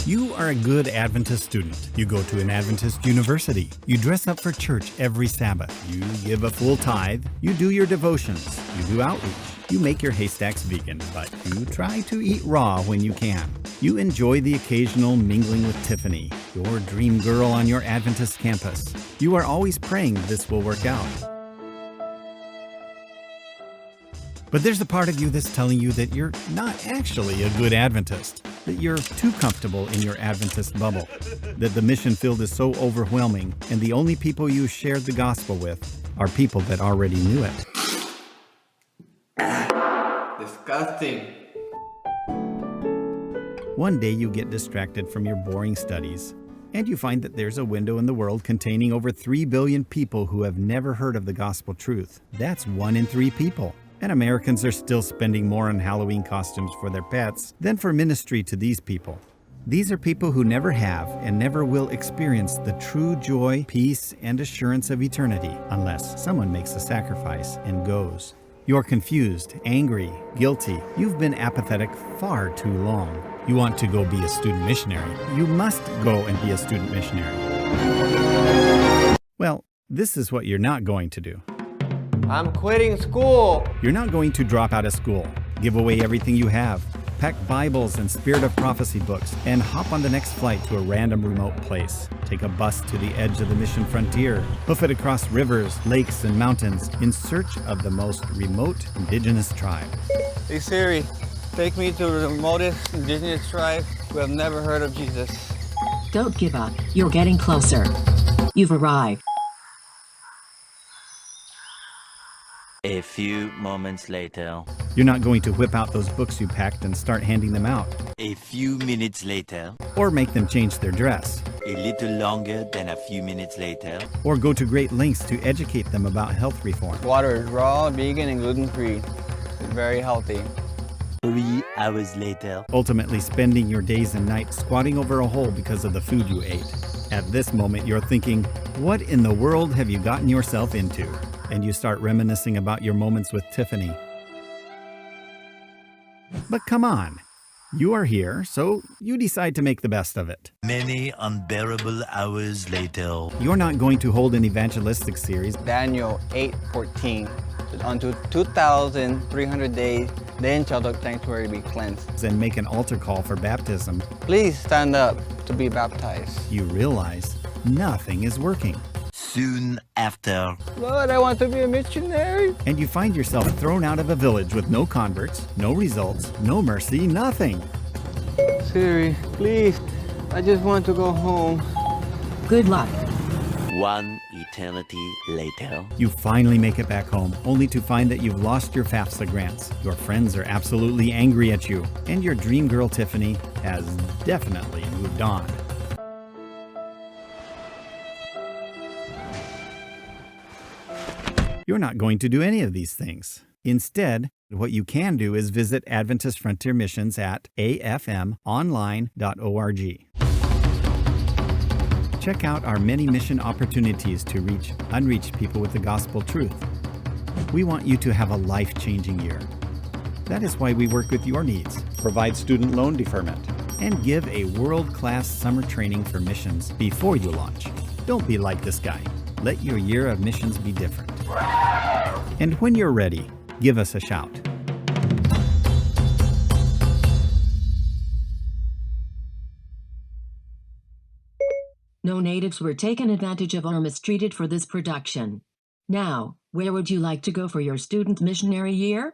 You are a good Adventist student. You go to an Adventist university. You dress up for church every Sabbath. You give a full tithe. You do your devotions. You do outreach. You make your haystacks vegan, but you try to eat raw when you can. You enjoy the occasional mingling with Tiffany, your dream girl on your Adventist campus. You are always praying this will work out. But there's a part of you that's telling you that you're not actually a good Adventist, that you're too comfortable in your Adventist bubble, that the mission field is so overwhelming and the only people you shared the gospel with are people that already knew it. Disgusting. One day you get distracted from your boring studies, and you find that there's a window in the world containing over 3 billion people who have never heard of the gospel truth. That's 1 in 3 people. And Americans are still spending more on Halloween costumes for their pets than for ministry to these people. These are people who never have and never will experience the true joy, peace, and assurance of eternity unless someone makes a sacrifice and goes. You're confused, angry, guilty. You've been apathetic far too long. You want to go be a student missionary. You must go and be a student missionary. Well, this is what you're not going to do. I'm quitting school. You're not going to drop out of school, give away everything you have, pack Bibles and Spirit of Prophecy books, and hop on the next flight to a random remote place. Take a bus to the edge of the mission frontier, hoof it across rivers, lakes, and mountains in search of the most remote indigenous tribe. Hey Siri, take me to the remotest indigenous tribe who have never heard of Jesus. Don't give up. You're getting closer. You've arrived. A few moments later. You're not going to whip out those books you packed and start handing them out. A few minutes later. Or make them change their dress. A little longer than a few minutes later. Or go to great lengths to educate them about health reform. Water is raw, vegan, and gluten-free. It's very healthy. 3 hours later. Ultimately spending your days and nights squatting over a hole because of the food you ate. At this moment, you're thinking, what in the world have you gotten yourself into? And you start reminiscing about your moments with Tiffany. But come on, you are here, so you decide to make the best of it. Many unbearable hours later. You're not going to hold an evangelistic series. Daniel 8:14. Unto 2,300 days, then shall the sanctuary be cleansed. And make an altar call for baptism. Please stand up to be baptized. You realize nothing is working. Soon after. Lord, I want to be a missionary. And you find yourself thrown out of a village with no converts, no results, no mercy, nothing. Siri, please, I just want to go home. Good luck. 1 eternity later. You finally make it back home, only to find that you've lost your FAFSA grants. Your friends are absolutely angry at you, and your dream girl Tiffany has definitely moved on. You're not going to do any of these things. Instead, what you can do is visit Adventist Frontier Missions at afmonline.org. Check out our many mission opportunities to reach unreached people with the gospel truth. We want you to have a life-changing year. That is why we work with your needs, provide student loan deferment, and give a world-class summer training for missions before you launch. Don't be like this guy. Let your year of missions be different. And when you're ready, give us a shout. No natives were taken advantage of or mistreated for this production. Now, where would you like to go for your student missionary year?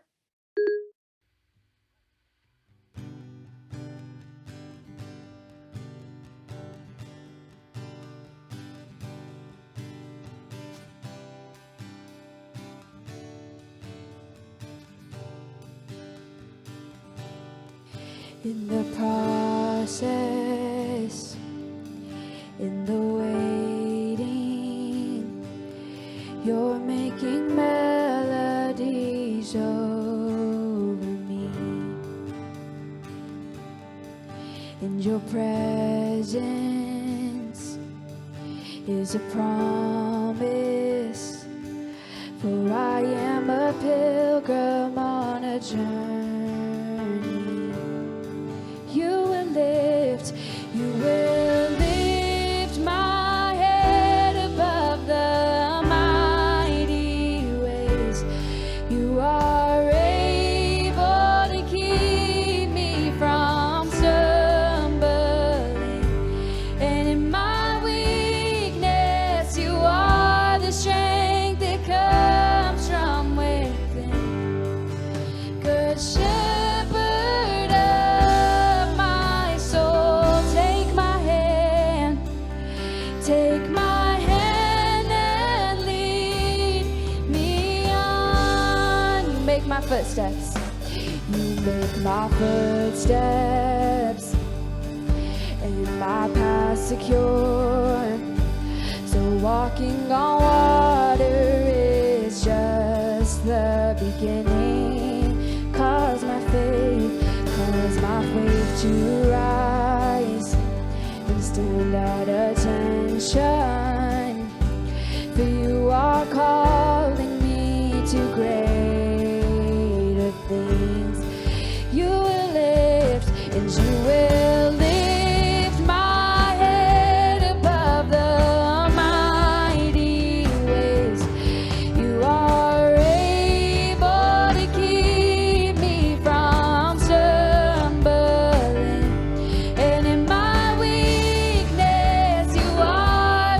In the process, in the waiting, you're making melodies over me. And your presence is a promise, for I am a pilgrim on a journey. You will lift, you footsteps. You make my footsteps and my path secure. So walking on water is just the beginning. Cause my faith to rise and stand at attention. For you are calling me to greater things. You will lift and you will lift my head above the mighty waves. You are able to keep me from stumbling, and in my weakness you are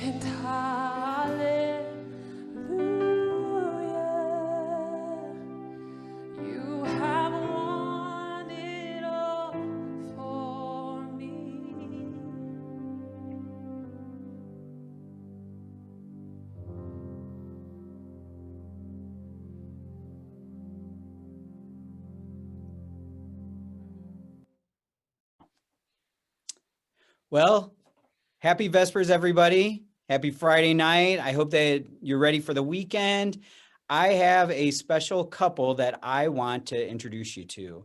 and hallelujah. You have won it all for me. Well, happy Vespers, everybody. Happy Friday night. I hope that you're ready for the weekend. I have a special couple that I want to introduce you to.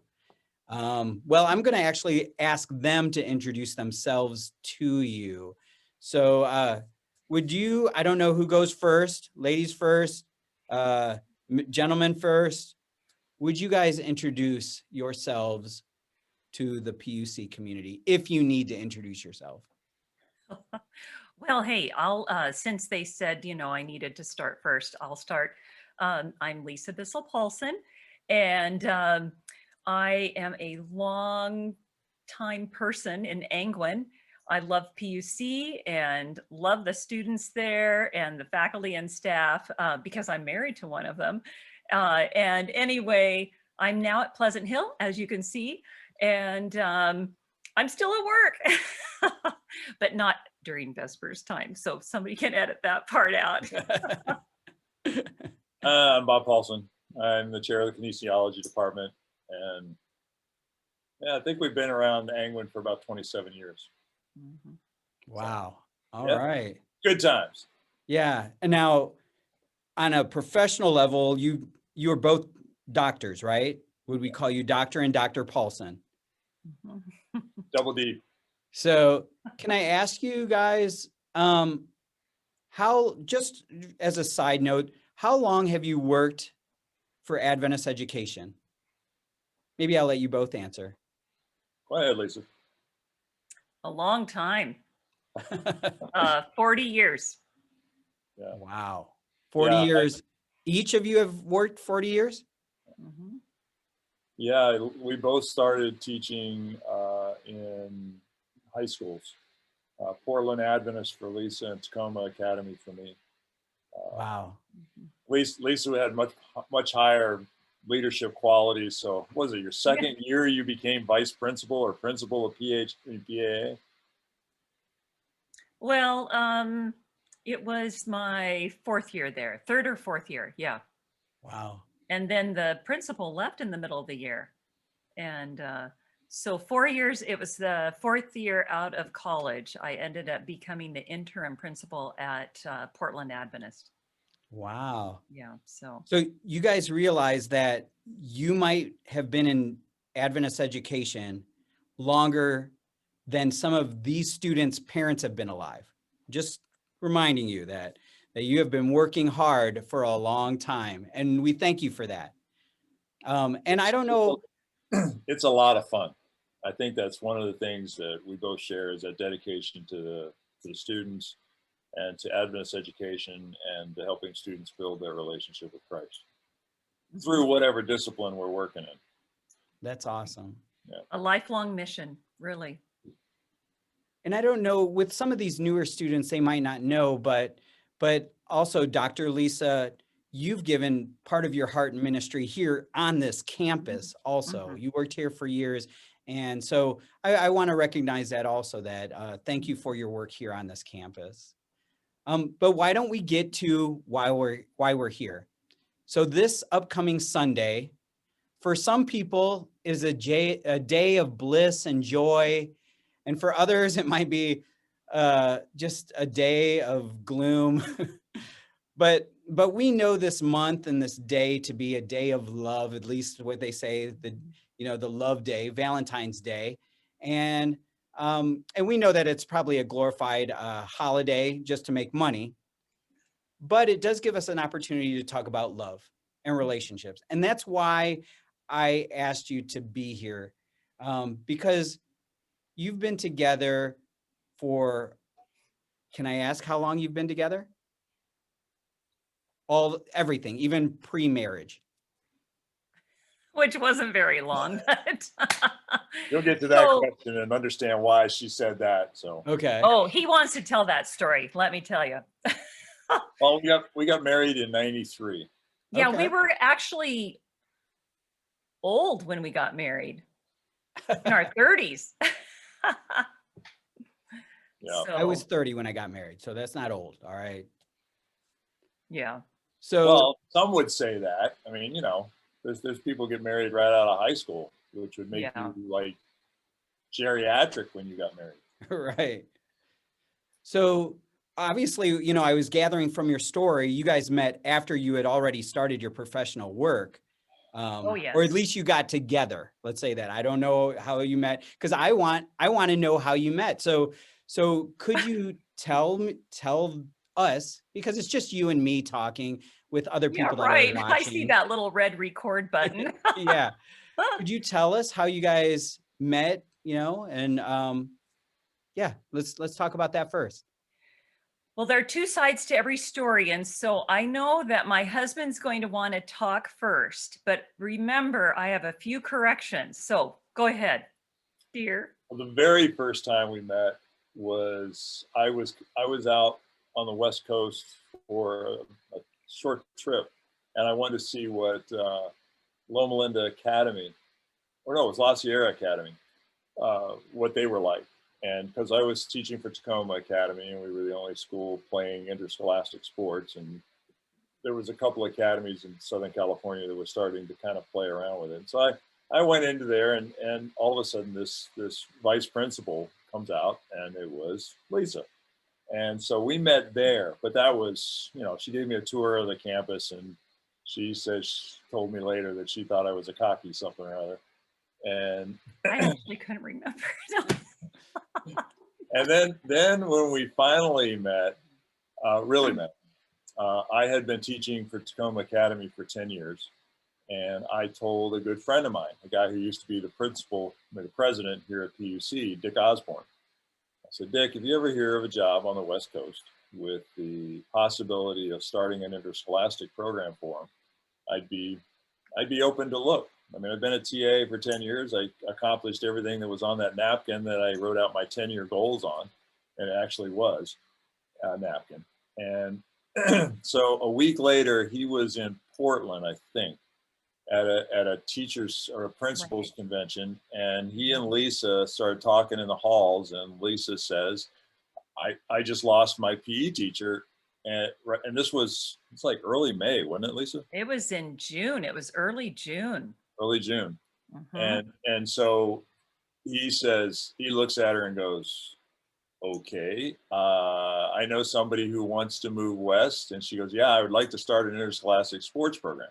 Well, I'm going to actually ask them to introduce themselves to you. So would you, I don't know who goes first, ladies first, gentlemen first. Would you guys introduce yourselves to the PUC community if you need to introduce yourself? Well, hey, I'll, since they said, I needed to start first, I'll start. I'm Lisa Bissell-Paulson, and I am a long time person in Angwin. I love PUC and love the students there and the faculty and staff because I'm married to one of them. And anyway, I'm now at Pleasant Hill, as you can see, and I'm still at work, but not during Vespers time. So somebody can edit that part out. I'm Bob Paulson. I'm the chair of the kinesiology department. And yeah, I think we've been around Angwin for about 27 years. Mhm. Wow. All Yep. right. Good times. Yeah. And now on a professional level, you're both doctors, right? Would we call you Dr. and Dr. Paulson? Mhm. Double D. So can I ask you guys, how, just as a side note, how long have you worked for Adventist education? Maybe I'll let you both answer. Go ahead, Lisa. A long time, 40 years. Yeah. Wow. 40 Yeah, years. Each of you have worked 40 years? Mhm. Yeah, we both started teaching in high schools. Portland Adventist for Lisa and Tacoma Academy for me. Wow. Lisa had much higher leadership qualities. So was it your second year you became vice principal or principal of PAA? Well, it was my fourth year there, third or fourth year. Yeah. Wow. And then the principal left in the middle of the year. And so 4 years, it was the fourth year out of college. I ended up becoming the interim principal at Portland Adventist. Wow. Yeah. So So you guys realize that you might have been in Adventist education longer than some of these students' parents have been alive. Just reminding you that you have been working hard for a long time, and we thank you for that. And I don't know. It's a lot of fun. I think that's one of the things that we both share is that dedication to the students and to Adventist education and to helping students build their relationship with Christ through whatever discipline we're working in. That's awesome. a lifelong mission, really. And I don't know, with some of these newer students, they might not know, but also Dr. Lisa, you've given part of your heart and ministry here on this campus also. Mhm. You worked here for years. And so I want to recognize that also, that thank you for your work here on this campus. But why don't we get to why we're here? So this upcoming Sunday, for some people, is a day of bliss and joy. And for others, it might be just a day of gloom. But we know this month and this day to be a day of love, at least what they say, the love day, Valentine's Day. And we know that it's probably a glorified holiday just to make money. But it does give us an opportunity to talk about love and relationships. And that's why I asked you to be here, because you've been together for, can I ask how long you've been together? Everything, even pre-marriage. Which wasn't very long, but You'll get to that So- question and understand why she said that. So, Okay. Oh, he wants to tell that story. Let me tell you. well, we got married in '93. Yeah, Okay. we were actually old when we got married, in our 30s. Yeah. I was So, 30 when I got married, so that's not old. All right. yeah. So Well, some would say that. I mean, you know, there's people get married right out of high school, which would make Yeah. you like geriatric when you got married. right. So obviously, you know, I was gathering from your story, you guys met after you had already started your professional work. Oh, Or at yes. least you got together. Let's say that. I don't know how you met because I want to know how you met. So could you tell us, because it's just you and me talking with other Yeah, people that right. are I watching. see that little red record button. Yeah. Could you tell us how you guys met, you know, and yeah, let's talk about that first. Well, there are two sides to every story. And so I know that my husband's going to want to talk first, but remember, I have a few corrections. So go ahead, dear. Well, the very first time we met was I was out on the West Coast for a short trip, and I wanted to see what Loma Linda Academy, or no, it was La Sierra Academy, what they were like. And because I was teaching for Tacoma Academy, and we were the only school playing interscholastic sports, and there was a couple of academies in Southern California that were starting to kind of play around with it. So I went into there, and all of a sudden this vice principal comes out, and it was Lisa. And so we met there, but that was, you know, she gave me a tour of the campus, and she told me later that she thought I was a cocky something or other. And I actually couldn't remember. and then when we finally met, really met, I had been teaching for Tacoma Academy for 10 years. And I told a good friend of mine, a guy who used to be the president here at PUC, Dick Osborne. I said, Dick, if you ever hear of a job on the West Coast with the possibility of starting an interscholastic program for them, I'd be open to look. I mean, I've been a TA for 10 years. I accomplished everything that was on that napkin that I wrote out my 10-year goals on, and it actually was a napkin. And so a week later, he was in Portland, I think, at a teachers or a principals convention, and he and Lisa started talking in the halls, and Lisa says, I just lost my PE teacher. And it's like early May, wasn't it, Lisa? It was in June. It was early June. Early June. Mhm. And so he looks at her and goes, okay, I know somebody who wants to move west. And she goes, yeah, I would like to start an interscholastic sports program.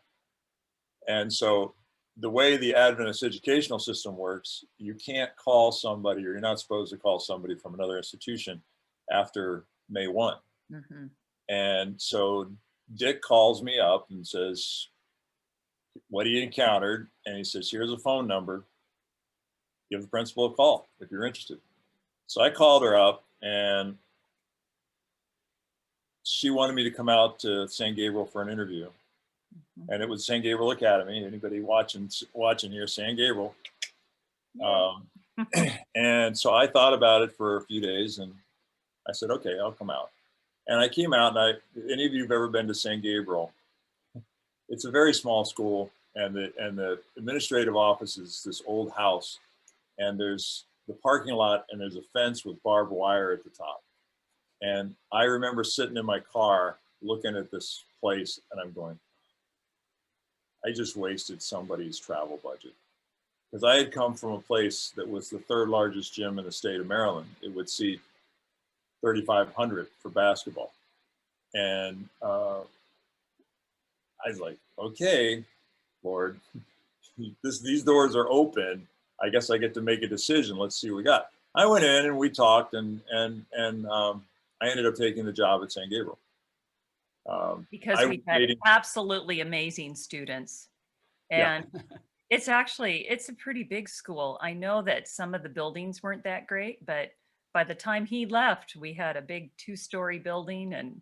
And so the way the Adventist educational system works, you can't call somebody, or you're not supposed to call somebody from another institution after May 1. Mhm. And so Dick calls me up and says what he encountered. And he says, here's a phone number. Give the principal a call if you're interested. So I called her up, and she wanted me to come out to San Gabriel for an interview. And it was San Gabriel Academy. Anybody watching here, San Gabriel. And so I thought about it for a few days, and I said, okay, I'll come out. And I came out, and any of you who've ever been to San Gabriel, it's a very small school, and the administrative office is this old house, and there's the parking lot, and there's a fence with barbed wire at the top. And I remember sitting in my car looking at this place, and I'm going, I just wasted somebody's travel budget. Because I had come from a place that was the third largest gym in the state of Maryland. It would seat 3,500 for basketball. And I was like, okay, Lord, these doors are open. I guess I get to make a decision. Let's see what we got. I went in and we talked, and I ended up taking the job at San Gabriel. Because we've had absolutely amazing students. And it's a pretty big school. I know that some of the buildings weren't that great, but by the time he left, we had a big 2-story building and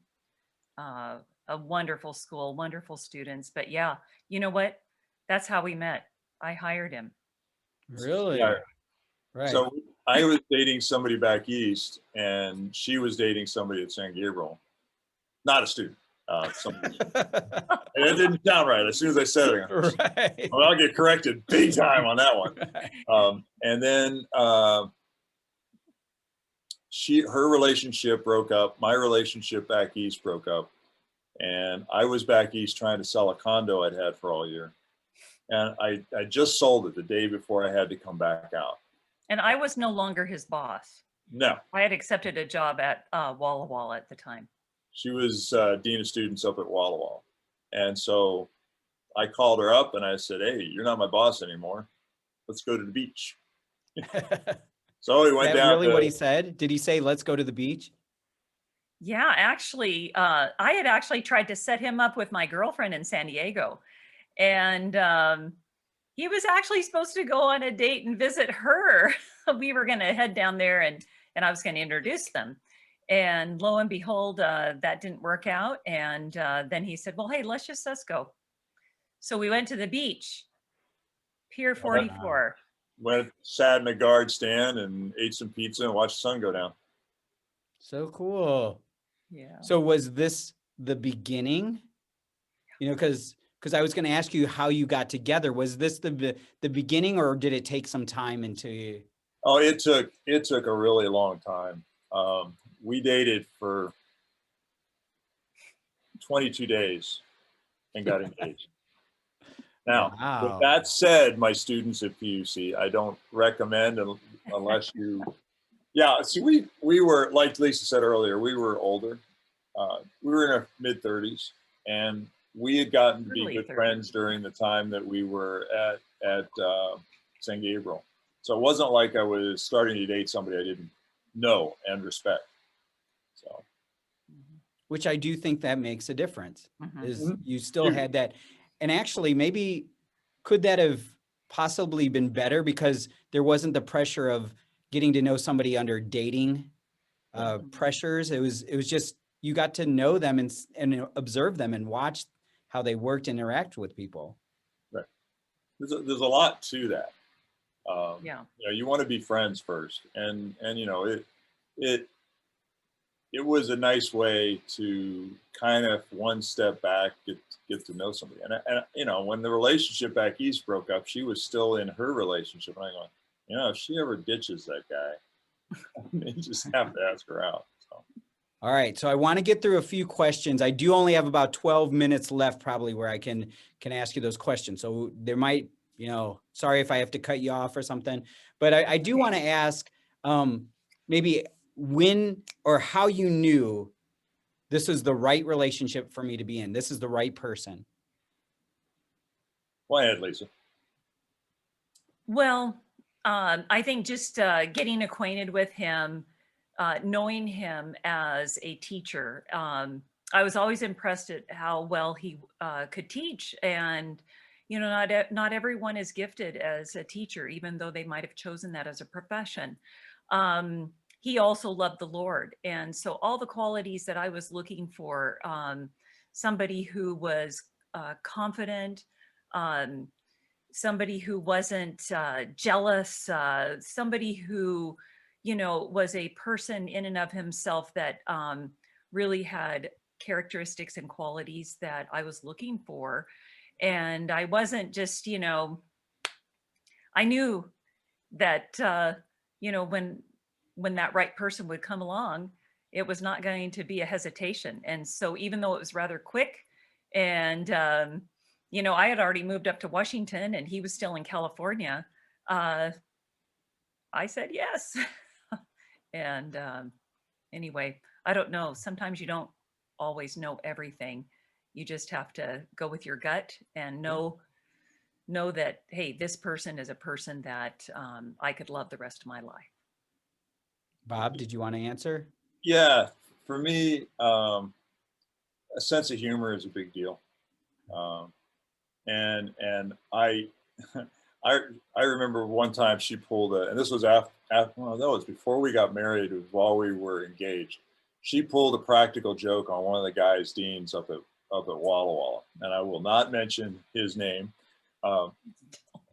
a wonderful school, wonderful students. But yeah, you know what? That's how we met. I hired him. Really? Yeah. Right. So I was dating somebody back east, and she was dating somebody at San Gabriel, not a student. Somebody. And it didn't sound right. As soon as I said it, Right. well, I'll get corrected big time on that one. Right. And then her relationship broke up. My relationship back east broke up. And I was back east trying to sell a condo I'd had for all year. And I just sold it the day before I had to come back out. And I was no longer his boss. No. I had accepted a job at Walla Walla at the time. She was dean of students up at Walla Walla. And so I called her up and I said, hey, you're not my boss anymore. Let's go to the beach. So we went down. Really what he said? Did he say, let's go to the beach? Yeah, actually, I had actually tried to set him up with my girlfriend in San Diego. And he was actually supposed to go on a date and visit her. We were going to head down there and I was going to introduce them. And lo and behold, that didn't work out. And then he said, well, hey, let's just us go. So we went to the beach, Pier 44. Went, sat in a guard stand and ate some pizza and watched the sun go down. So cool. Yeah. So was this the beginning? You know, because I was going to ask you how you got together. Was this the beginning, or did it take some time into you? Oh, it took a really long time. We dated for 22 days and got engaged. Now, Wow. with that said, my students at PUC, I don't recommend unless you, yeah, see, we were, like Lisa said earlier, we were older. We were in our mid-30s, and we had gotten to be good friends during the time that we were at San Gabriel. So it wasn't like I was starting to date somebody I didn't know and respect. So, which I do think that makes a difference. Is you still Huge. had that, and actually maybe could that have possibly been better because there wasn't the pressure of getting to know somebody under dating pressures. It was just you got to know them and observe them and watch how they worked and interact with people. Right. There's a lot to that. Yeah. You know, you want to be friends first, and you know it was a nice way to kind of one step back, get to know somebody. And you know, when the relationship back east broke up, she was still in her relationship, and I go, you know, if she ever ditches that guy, you just have to ask her out. So. All right, so I want to get through a few questions. I do only have about 12 minutes left, probably, where I can ask you those questions. So there might, you know, sorry if I have to cut you off or something, but I do want to ask maybe when or how you knew this was the right relationship for me to be in. This is the right person. Go ahead, Lisa. Well, I think just getting acquainted with him, knowing him as a teacher, I was always impressed at how well he could teach. And, you know, not everyone is gifted as a teacher, even though they might have chosen that as a profession. He also loved the Lord. And so all the qualities that I was looking for, somebody who was confident, somebody who wasn't jealous, somebody who, you know, was a person in and of himself that really had characteristics and qualities that I was looking for. And I wasn't just, you know, I knew that, you know, when that right person would come along, it was not going to be a hesitation. And so even though it was rather quick and, you know, I had already moved up to Washington and he was still in California, I said yes. And anyway, I don't know. Sometimes you don't always know everything. You just have to go with your gut and know that, hey, this person is a person that I could love the rest of my life. Bob, did you want to answer? Yeah, for me, a sense of humor is a big deal. And I I remember one time she pulled and this was after well, that was before we got married, it was while we were engaged. She pulled a practical joke on one of the guys' deans up at Walla Walla, and I will not mention his name.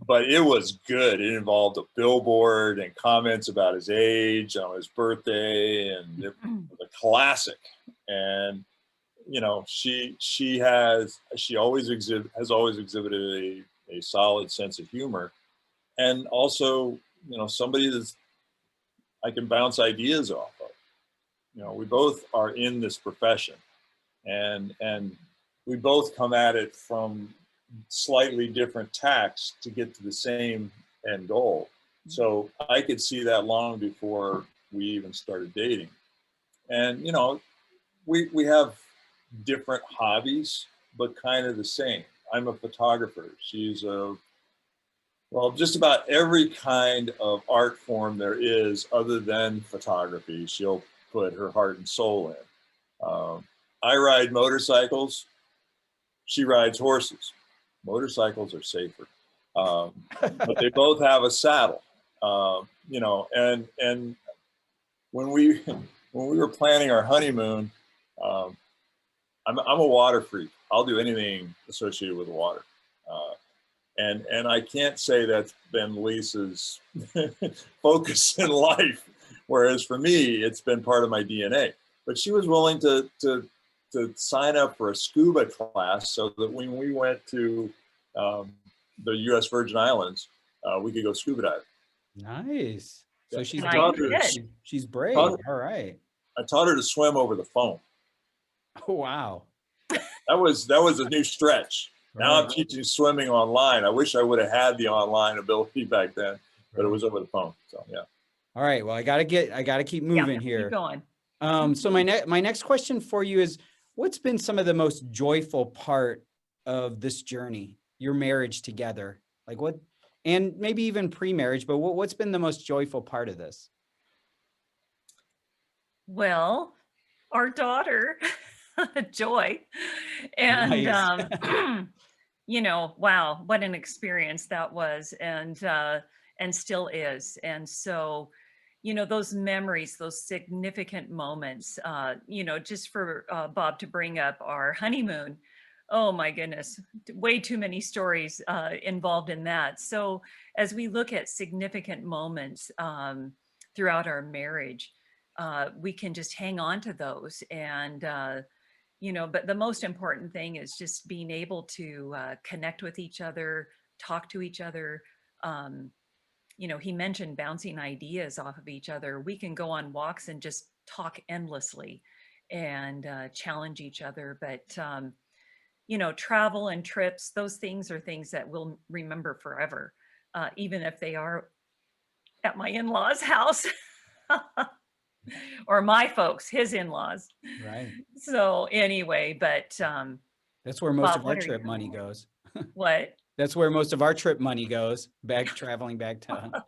but it was good. It involved a billboard and comments about his age on his birthday, and it was a classic. And you know, she has always exhibited a solid sense of humor, and also, you know, somebody that's I can bounce ideas off of. You know, we both are in this profession, and we both come at it from slightly different tacks to get to the same end goal. So I could see that long before we even started dating. And you know, we have different hobbies, but kind of the same. I'm a photographer. She's a, well, just about every kind of art form there is other than photography, she'll put her heart and soul in. I ride motorcycles. She rides horses. Motorcycles are safer, but they both have a saddle. You know, and when we were planning our honeymoon, I'm a water freak. I'll do anything associated with water. And I can't say that's been Lisa's focus in life, whereas for me, it's been part of my DNA. But she was willing to sign up for a scuba class so that when we went to the U.S. Virgin Islands, we could go scuba diving. Nice. So she's brave. All right. I taught her to swim over the phone. Oh, wow. That was a new stretch. Now I'm teaching swimming online. I wish I would have had the online ability back then, but it was over the phone. So yeah. All right. Well, I gotta keep moving here. Keep going. So my next question for you is, what's been some of the most joyful part of this journey, your marriage together? Like what, and maybe even pre-marriage, but what's been the most joyful part of this? Well, our daughter, Joy, and Nice. you know, wow, what an experience that was, and still is. And so, you know, those memories, those significant moments, you know, just for Bob to bring up our honeymoon. Oh my goodness, way too many stories involved in that. So as we look at significant moments throughout our marriage, we can just hang on to those. And, you know, but the most important thing is just being able to connect with each other, talk to each other. You know, he mentioned bouncing ideas off of each other. We can go on walks and just talk endlessly and challenge each other. But, you know, travel and trips, those things are things that we'll remember forever, even if they are at my in-laws' house or my folks, his in-laws. Right. So anyway, but that's where most Bob, of our trip money goes. What? That's where most of our trip money goes, traveling back to.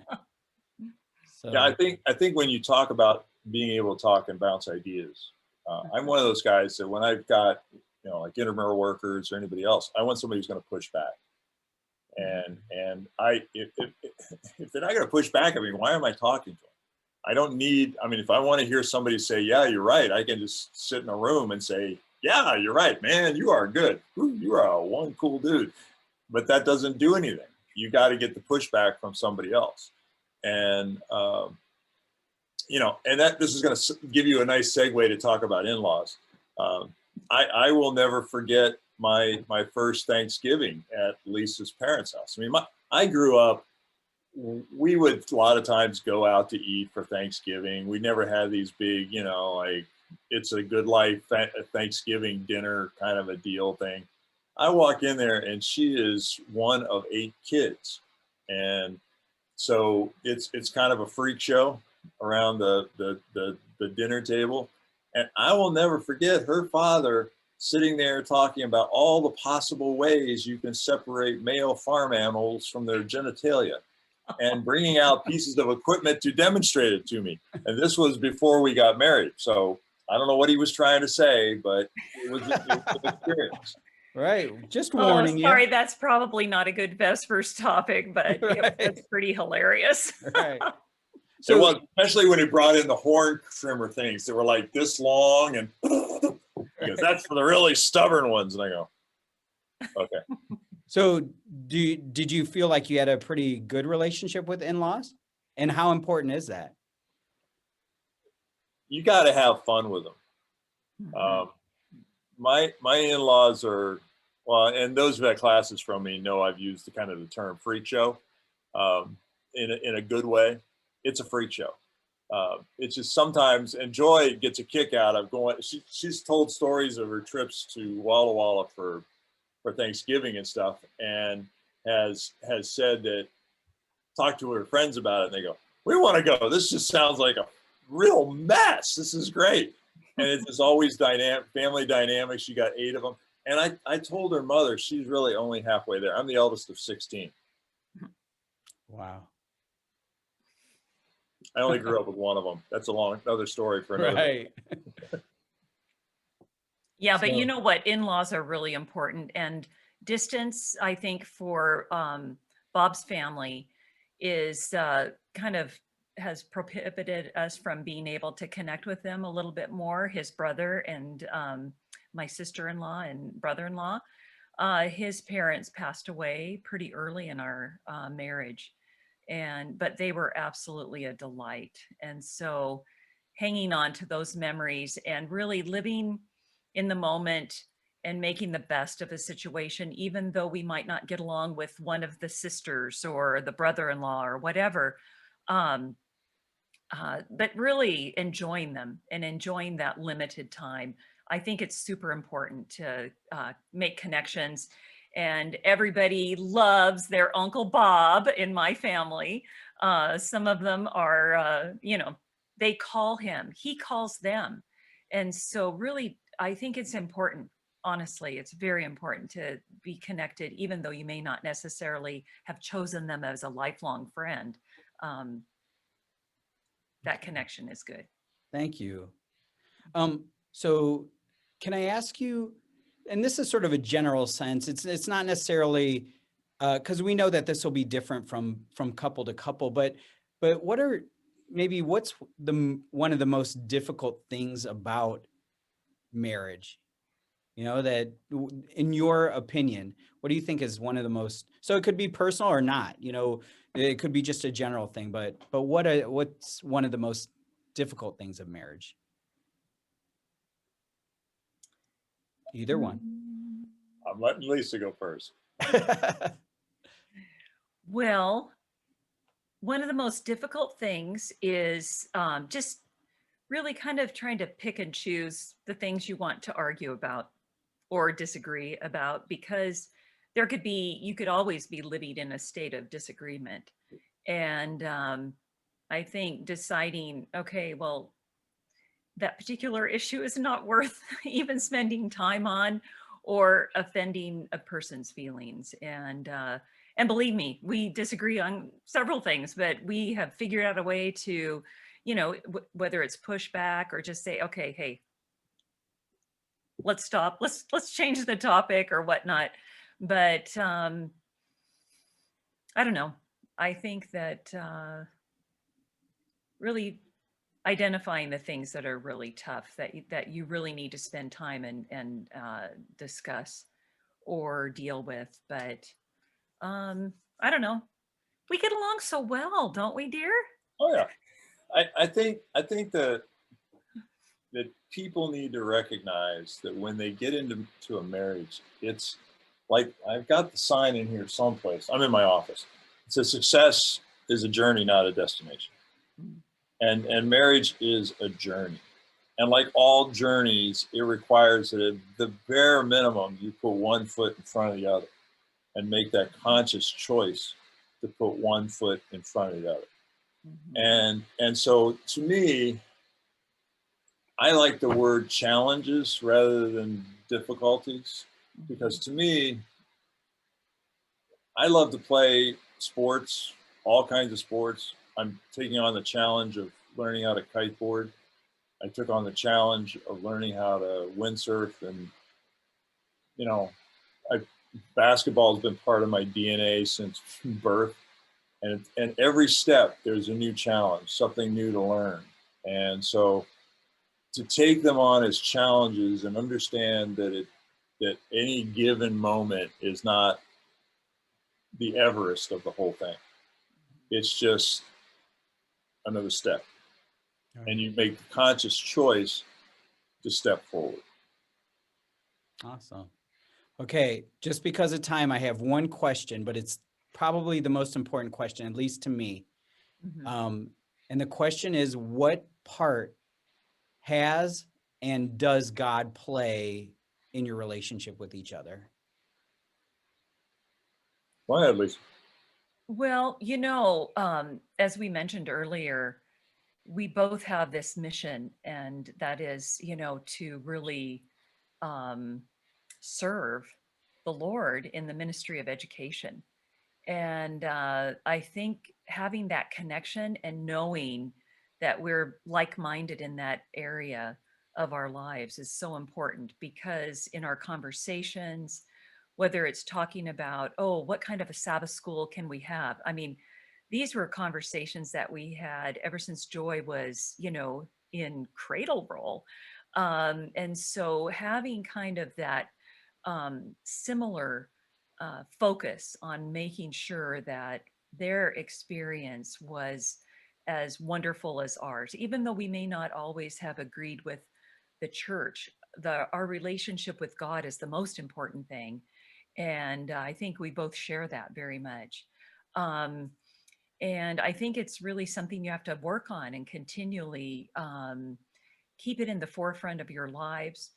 So. Yeah, I think when you talk about being able to talk and bounce ideas, I'm one of those guys that when I've got, you know, like intramural workers or anybody else, I want somebody who's going to push back. And if they're not going to push back, I mean, why am I talking to them? I don't need, I mean, if I want to hear somebody say, yeah, you're right, I can just sit in a room and say, yeah, you're right, man, you are good. Ooh, you are one cool dude. But that doesn't do anything. You got to get the pushback from somebody else. And, you know, and this is going to give you a nice segue to talk about in-laws. I will never forget my first Thanksgiving at Lisa's parents' house. I mean, I grew up, we would a lot of times go out to eat for Thanksgiving. We never had these big, you know, like it's a good life Thanksgiving dinner kind of a deal thing. I walk in there and she is one of 8 kids. And so it's kind of a freak show around the dinner table. And I will never forget her father sitting there talking about all the possible ways you can separate male farm animals from their genitalia and bringing out pieces of equipment to demonstrate it to me. And this was before we got married. So I don't know what he was trying to say, but it was an experience. Right. Just warning you. Sorry, that's probably not a good Vespers topic, but Right. It's pretty hilarious. Right. So it was, especially when he brought in the horn trimmer things that were like this long, and because that's for the really stubborn ones. And I go, okay. So did you feel like you had a pretty good relationship with in-laws? And how important is that? You got to have fun with them. Mhm. My in-laws are, well, and those who had classes from me know I've used the kind of the term freak show in a good way. It's a freak show. It's just sometimes, and Joy gets a kick out of going. She's told stories of her trips to Walla Walla for Thanksgiving and stuff, and has said that, talked to her friends about it, and they go, "We want to go. This just sounds like a real mess. This is great." And it's always family dynamics. You got 8 of them. And I told her mother, she's really only halfway there. I'm the eldest of 16. Wow. I only grew up with one of them. That's another story for another. Right. Yeah, but you So- know what? In-laws are really important, and distance, I think, for Bob's family is kind of has prohibited us from being able to connect with them a little bit more. His brother and my sister-in-law and brother-in-law, his parents passed away pretty early in our marriage, but they were absolutely a delight. And so hanging on to those memories and really living in the moment and making the best of a situation, even though we might not get along with one of the sisters or the brother-in-law or whatever, but really enjoying them and enjoying that limited time. I think it's super important to make connections, and everybody loves their Uncle Bob in my family. Some of them are, they call him, he calls them. And so really, I think it's important. Honestly, it's very important to be connected, even though you may not necessarily have chosen them as a lifelong friend. That connection is good. Thank you. So can I ask you, and this is sort of a general sense, it's not necessarily, because we know that this will be different from couple to couple, but what's one of the most difficult things about marriage? You know, that in your opinion, what do you think is one of the most, so it could be personal or not, it could be just a general thing, but what's one of the most difficult things of marriage? Either one. I'm letting Lisa go first. Well, one of the most difficult things is just really kind of trying to pick and choose the things you want to argue about or disagree about, because you could always be living in a state of disagreement. And I think deciding, okay, well, that particular issue is not worth even spending time on or offending a person's feelings. And believe me, we disagree on several things, but we have figured out a way to, whether it's pushback or just say, okay, hey, let's stop, let's change the topic or whatnot. But I don't know. I think that really identifying the things that are really tough that you really need to spend time and discuss or deal with. But I don't know. We get along so well, don't we, dear? Oh yeah. I think that people need to recognize that when they get into a marriage, it's like, I've got the sign in here someplace. I'm in my office. It says success is a journey, not a destination. And marriage is a journey. And like all journeys, it requires that at the bare minimum, you put one foot in front of the other and make that conscious choice to put one foot in front of the other. And so to me, I like the word challenges rather than difficulties, because to me, I love to play sports, all kinds of sports. I'm taking on the challenge of learning how to kiteboard. I took on the challenge of learning how to windsurf, and basketball has been part of my DNA since birth. And every step there's a new challenge, something new to learn. And so to take them on as challenges and understand that any given moment is not the Everest of the whole thing. It's just another step. And you make the conscious choice to step forward. Awesome. Okay, just because of time, I have one question, but it's probably the most important question, at least to me. And the question is, what part has and does God play in your relationship with each other? Go ahead, Lisa. Well, as we mentioned earlier, we both have this mission, and that is, to really serve the Lord in the ministry of education. And I think having that connection and knowing that we're like-minded in that area of our lives is so important, because in our conversations, whether it's talking about, oh, what kind of a Sabbath school can we have? I mean, these were conversations that we had ever since Joy was, in cradle roll. And so having kind of that similar focus on making sure that their experience was as wonderful as ours, even though we may not always have agreed with the church. Our relationship with God is the most important thing, and I think we both share that very much. And I think it's really something you have to work on and continually keep it in the forefront of your lives.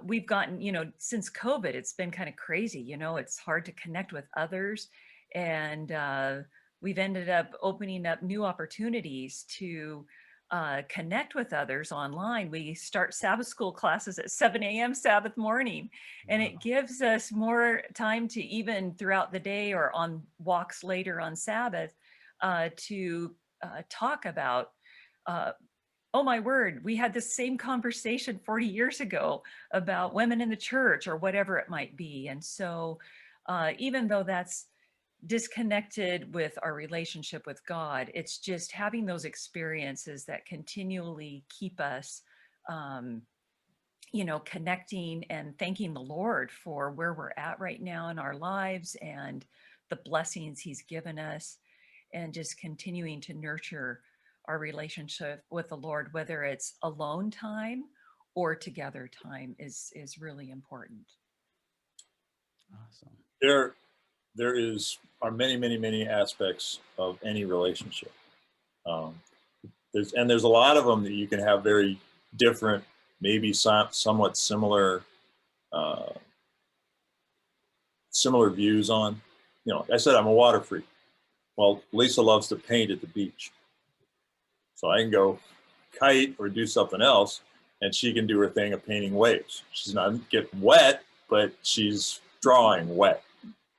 We've gotten, since COVID, it's been kind of crazy. It's hard to connect with others. And we've ended up opening up new opportunities to connect with others online. We start Sabbath school classes at 7 a.m. Sabbath morning, and it gives us more time to, even throughout the day or on walks later on Sabbath, to talk about oh my word, we had the same conversation 40 years ago about women in the church or whatever it might be. And so even though that's disconnected with our relationship with God, it's just having those experiences that continually keep us, connecting and thanking the Lord for where we're at right now in our lives and the blessings he's given us, and just continuing to nurture our relationship with the Lord, whether it's alone time or together time, is really important. Awesome. There are many aspects of any relationship. There's a lot of them that you can have very different, maybe somewhat similar views on. I said I'm a water freak. Well, Lisa loves to paint at the beach. So I can go kite or do something else, and she can do her thing of painting waves. She's not getting wet, but she's drawing wet.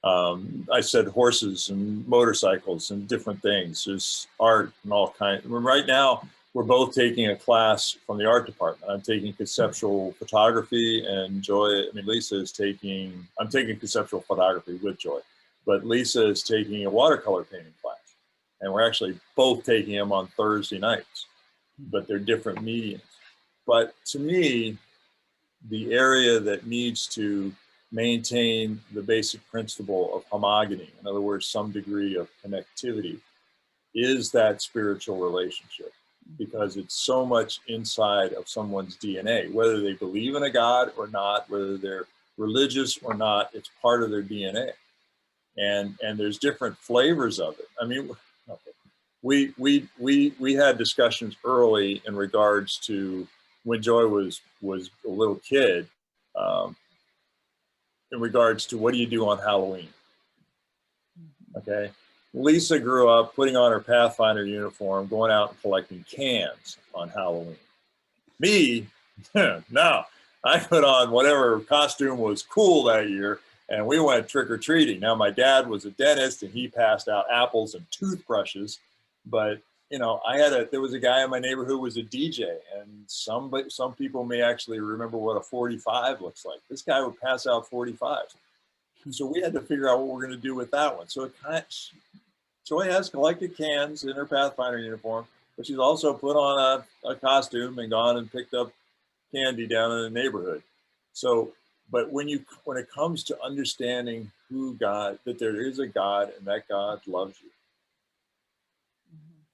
I said horses and motorcycles and different things. There's art and all kinds. Right now, we're both taking a class from the art department. I'm taking conceptual photography, and I'm taking conceptual photography with Joy, but Lisa is taking a watercolor painting class. And we're actually both taking them on Thursday nights, but they're different mediums. But to me, the area that needs to maintain the basic principle of homogeny, in other words, some degree of connectivity, is that spiritual relationship, because it's so much inside of someone's DNA, whether they believe in a God or not, whether they're religious or not, it's part of their DNA. And there's different flavors of it. I mean, we had discussions early in regards to when Joy was a little kid, in regards to what do you do on Halloween? Okay, Lisa grew up putting on her Pathfinder uniform, going out and collecting cans on Halloween. Me, no, I put on whatever costume was cool that year, and we went trick-or-treating. Now, my dad was a dentist, and he passed out apples and toothbrushes. But, there was a guy in my neighborhood who was a DJ, and some people may actually remember what a 45 looks like. This guy would pass out 45s. So we had to figure out what we're going to do with that one. So Joy has collected cans in her Pathfinder uniform, but she's also put on a costume and gone and picked up candy down in the neighborhood. So But when it comes to understanding that there is a God and that God loves you,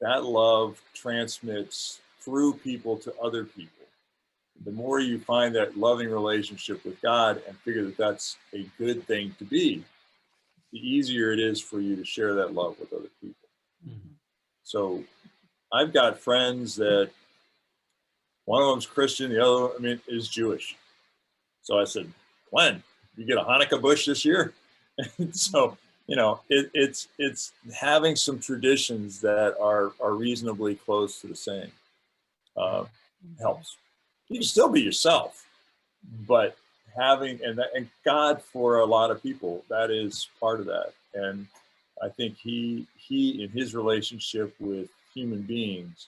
that love transmits through people to other people. The more you find that loving relationship with God and figure that that's a good thing to be, the easier it is for you to share that love with other people. Mhm. So I've got friends that one of them's Christian, the other, is Jewish. So I said, Glenn, you get a Hanukkah bush this year? And so, it's having some traditions that are reasonably close to the same helps. You can still be yourself, but having, and God for a lot of people, that is part of that. And I think he in his relationship with human beings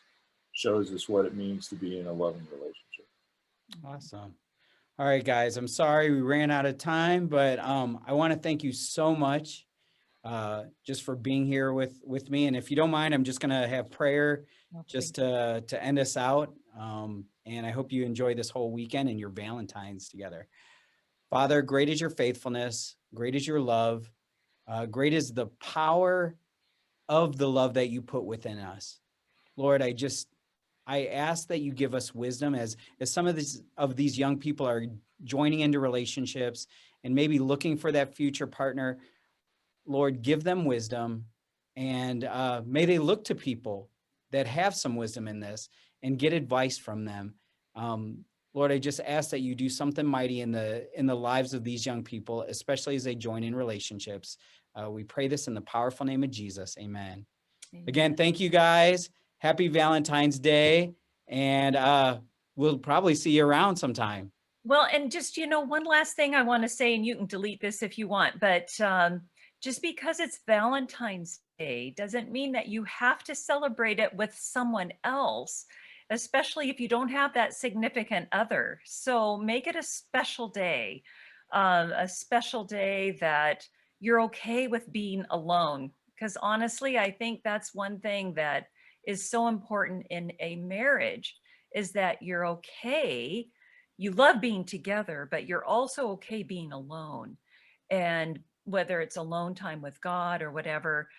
shows us what it means to be in a loving relationship. Awesome. All right, guys, I'm sorry we ran out of time, but I want to thank you so much just for being here with me. And if you don't mind, I'm just going to have prayer just to end us out. And I hope you enjoy this whole weekend and your Valentine's together. Father, great is your faithfulness. Great is your love. Great is the power of the love that you put within us. Lord, I ask that you give us wisdom as some of these young people are joining into relationships and maybe looking for that future partner. Lord, give them wisdom, and may they look to people that have some wisdom in this and get advice from them. Lord, I just ask that you do something mighty in the lives of these young people, especially as they join in relationships. We pray this in the powerful name of Jesus. Amen. Again, thank you guys. Happy Valentine's Day. And we'll probably see you around sometime. Well, and just, one last thing I want to say, and you can delete this if you want, but just because it's Valentine's Day doesn't mean that you have to celebrate it with someone else, especially if you don't have that significant other. So make it a special day that you're okay with being alone. Because honestly, I think that's one thing that is so important in a marriage, is that you're okay. You love being together, but you're also okay being alone. And whether it's alone time with God or whatever,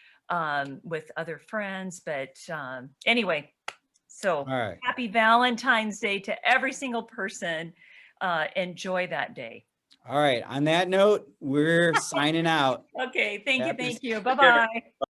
with other friends. But anyway, so All right. happy Valentine's Day to every single person. Enjoy that day. All right. On that note, we're signing out. Okay. Thank you. Happy Thank you. Bye-bye.